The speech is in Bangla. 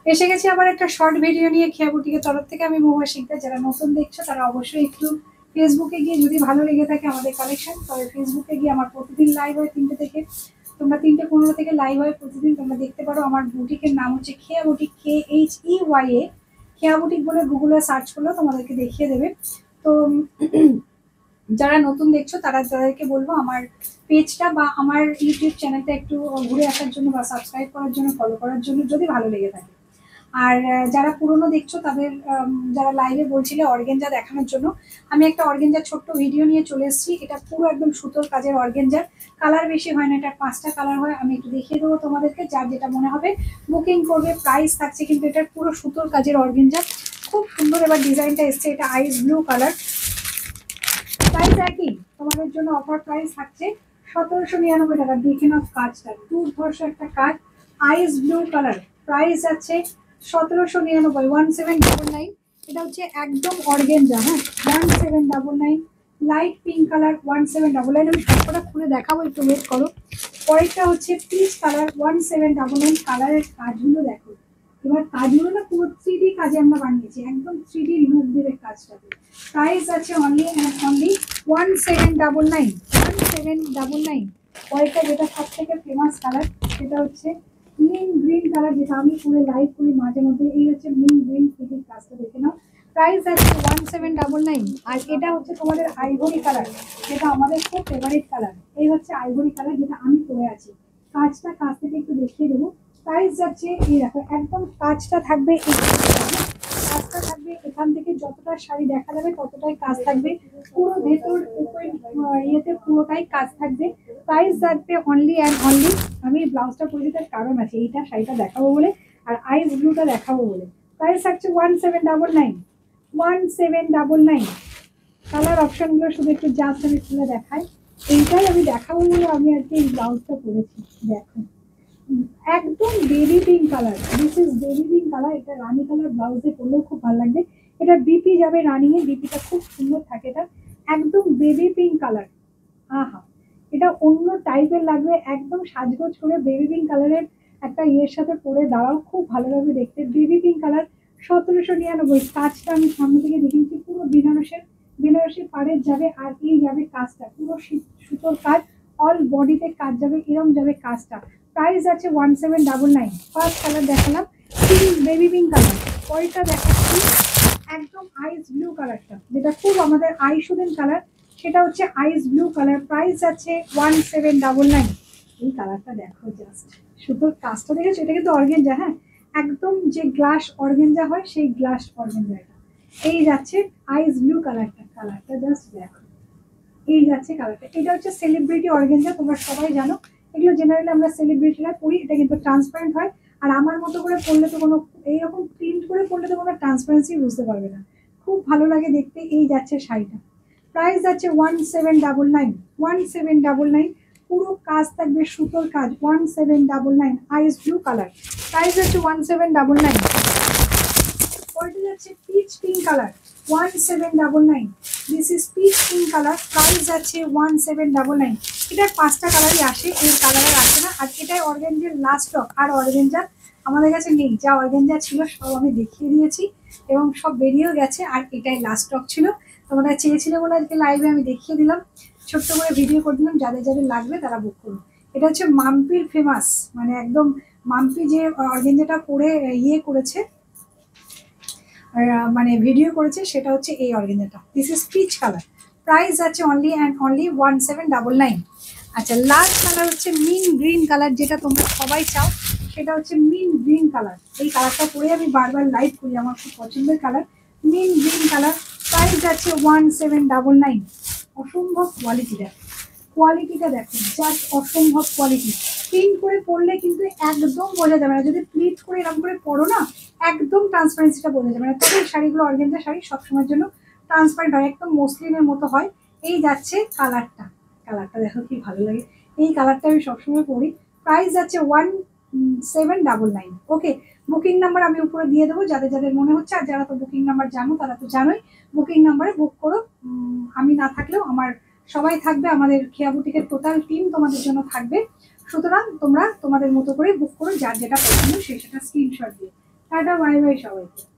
এসে গেছি আবার একটা শর্ট ভিডিও নিয়ে খেয়া বুটিকের তরফ থেকে। আমি মহুয়া শিকদার। যারা নতুন দেখছো তারা অবশ্যই একটু ফেসবুকে গিয়ে, যদি ভালো লেগে থাকে আমাদের কালেকশন, তবে ফেসবুকে গিয়ে আমার প্রতিদিন লাইভ হয় 3টে থেকে। তোমরা 3:15 থেকে লাইভ হয় প্রতিদিন, তোমরা দেখতে পারো। আমার বুটিকের নাম হচ্ছে খেয়া বুটিক, KHEYA। খেয়া বুটিক বলে গুগলে সার্চ করলেও তোমাদেরকে দেখিয়ে দেবে। তো যারা নতুন দেখছো তাদেরকে বলবো আমার পেজটা বা আমার ইউটিউব চ্যানেলটা একটু ঘুরে আসার জন্য বা সাবস্ক্রাইব করার জন্য, ফলো করার জন্য, যদি ভালো লেগে থাকে। আর যারা পুরনো দেখছো তাদের, যারা লাইভে বলছিলে অর্গেঞ্জা দেখানোর জন্য, আমি একটা অর্গেঞ্জার ছোট্ট ভিডিও নিয়ে চলে এসেছি। এটা পুরো একদম সুতোর কাজের অর্গেঞ্জার। কালার বেশি হয় না, এটা 5টা কালার হয়। আমি একটু দেখিয়ে দেবো তোমাদেরকে, যার যেটা মনে হবে বুকিং করবে। প্রাইস থাকছে কিন্তু এটার পুরো সুতোর কাজের অর্গেঞ্জা, খুব সুন্দর। এবার ডিজাইনটা এসছে, এটা আইস ব্লু কালার। প্রাইস একই, তোমাদের জন্য অফার প্রাইস থাকছে 1799 টাকা। দেখে নাও কাজটা, দুর্ধর্ষ একটা কাজ, আইস ব্লু কালার। প্রাইস আছে 1799, 1799। এটা হচ্ছে একদম অর্গেঞ্জা, হ্যাঁ, 1799। Light pink colour 1799। আমি সবকটা খুলে দেখাবো, একটু ওয়েট করো। পরেরটা হচ্ছে পিচ কালার 1799। কালারের কাজগুলো দেখো। এবার কাজগুলো না পুরো 3D কাজে আমরা বানিয়েছি, একদম 3D লুক দেবে কাজটাতে। প্রাইস আছে অনলি অ্যান্ড অনলি 1799, 1799। পরেরটা যেটা সব থেকে ফেমাস কালার, সেটা হচ্ছে মিন গ্রিন কালার, যেটা আমি পুরো লাইভ করি মাঝে মধ্যে। এই হচ্ছে মিন গ্রিন ফিটির কাজটা, দেখে নাও। প্রাইস আছে 1799। আর এটা হচ্ছে তোমাদের আইভরি কালার, যেটা আমাদের খুব ফেভারিট কালার। এই হচ্ছে আইভরি কালার, যেটা আমি পরে আছি। কাজটা কাছ থেকে একটু দেখিয়ে দেবো। প্রাইস যাচ্ছে এই দেখো, একদম কাজটা থাকবে, কাজটা থাকবে এখান থেকে যতটা শাড়ি দেখা যাবে ততটাই কাজ থাকবে। পুরো ভেতর উপরে ইয়েতে পুরোটাই কাজ থাকবে। প্রাইস থাকবে অনলি অ্যান্ড অনলি, আমি ব্লাউজটা পরে যেতে কারণ আছে, এইটা শাড়িটা দেখাবো বলে আর আইস ব্লুটা দেখাবো বলে। প্রাইস থাকছে 1799, 1799। কালার অপশনগুলো শুধু একটু জাস্ট আমি খুলে দেখাই। এইটাই আমি দেখাবো বলে আমি আজকে এই ব্লাউজটা পরেছি। দেখো, একদম baby pink colour, this is baby pink colour. এটা রানী কালার ব্লাউজে পরলেও খুব ভালো লাগবে। এটা বিপি যাবে রানিং এ, বিপিটা খুব সুন্দর থাকে। এটা একদম বেবি পিঙ্ক কালার। আহা, এটা অন্য টাইপের লাগবে, একদম সাজগোজ করে বেবি পিঙ্ক কালারের একটা ইয়ের সাথে পরে দাঁড়াও, খুব ভালো লাগবে দেখতে। Baby pink colour 1799। কাজটা আমি সামনে থেকে দেখিয়েছি, পুরো বেনারসি পাড়ের যাবে। আর এই যাবে কাজটা, পুরো সুতোর কাজ, অল বডিতে কাজ যাবে, এরম যাবে কাজটা। প্রাইস আছে 1799। ফার্স্ট কালার দেখালাম পিঙ্ক, বেবি পিঙ্ক কালার। পরেরটা দেখাচ্ছি একদম আইস ব্লু কালারটা, যেটা খুব আমাদের আইশুডেন কালার। সেটা হচ্ছে আইস ব্লু কালার। প্রাইস আছে 1799। এই কালারটা দেখো, জাস্ট সুতোর কাজটা দেখেছো? এটা কিন্তু অর্গেঞ্জা, হ্যাঁ, একদম যে গ্লাস অর্গেঞ্জা হয় সেই গ্লাস অর্গেঞ্জা এটা। এই যাচ্ছে আইস ব্লু কালারটা, কালারটা জাস্ট দেখো। এই যাচ্ছে কালারটা। এটা হচ্ছে সেলিব্রিটি অর্গেঞ্জা, তোমরা সবাই জানো এগুলো জেনারেলি আমরা সেলিব্রিটিরা পরি। এটা কিন্তু ট্রান্সপারেন্ট হয়। আর আমার মতো করে পরলে তো কোনো, এইরকম প্রিন্ট করে পরলে তো কোনো ট্রান্সপারেন্সি বুঝতে পারবে না, খুব ভালো লাগে দেখতে। এই যাচ্ছে শাড়িটা। প্রাইস আছে 1799, 1799। পুরো কাজ থাকবে সুতোর কাজ, 1799। আইস ব্লু কালার, প্রাইস আছে 1799। পরেরটা যাচ্ছে pitch pink colour, 1799। This is pitch pink colour. Price আছে 1799। এটার 5টা কালারই আসে, এই কালারের আসে না। আর এটাই অর্গেঞ্জার লাস্ট স্টক। আর অর্গেঞ্জা আমাদের কাছে নেই, যা অর্গেঞ্জা ছিল সব আমি দেখিয়ে দিয়েছি এবং সব বেরিয়েও গেছে। আর এটাই লাস্ট স্টক ছিল, তোমরা চেয়েছিলে বলে আজকে লাইভে আমি দেখিয়ে দিলাম, ছোট্ট করে ভিডিও করে দিলাম। যাদের যাদের লাগবে তারা বুক করুন। এটা হচ্ছে মাম্পির ফেমাস, মানে একদম মাম্পি যে অর্গেঞ্জাটা পরে ইয়ে করেছে, মানে ভিডিও করেছে, সেটা হচ্ছে এই অর্গেঞ্জাটা। This is peach colour. Price আছে অনলি অ্যান্ড অনলি 1799। আচ্ছা, লাস্ট কালার হচ্ছে মিন গ্রিন কালার, যেটা তোমরা সবাই চাও। সেটা হচ্ছে মিন গ্রিন কালার। এই কালারটা পরে আমি বারবার লাইভ করি, আমার খুব পছন্দের কালার মিন গ্রিন কালার। প্রাইস আছে 1799। অসম্ভব কোয়ালিটিটা, কোয়ালিটিটা দেখো, জাস্ট অসম্ভব কোয়ালিটি। প্রিন্ট করে পরলে কিন্তু একদম বোঝা যাবে না, যদি প্লিট করে এরকম করে পরো না, একদম ট্রান্সপারেন্সিটা বোঝা যাবে না। তবে এই শাড়িগুলো অর্গেঞ্জা শাড়ি সবসময়ের জন্য ট্রান্সপারেন্ট হয়, একদম মসলিনের মতো হয়। এই যাচ্ছে কালারটা, কালারটা দেখো কি ভালো লাগে। এই কালারটা আমি সবসময় পরি। প্রাইস আছে 1799। ওকে, বুকিং নাম্বার আমি উপরে দিয়ে দেবো, যাদের যাদের মনে হচ্ছে। আর যারা তো বুকিং নাম্বার জানো তারা তো জানোই, বুকিং নাম্বারে বুক করো। আমি না থাকলেও আমার সবাই থাকবে, আমাদের খেয়া বুটিকের টোটাল টিম তোমাদের জন্য থাকবে। সুতরাং তোমরা তোমাদের মতো করে বুক করো, যার যেটা পছন্দ সেই সেটা স্ক্রিনশট দিয়ে। টাটা বাই বাই সবাইকে।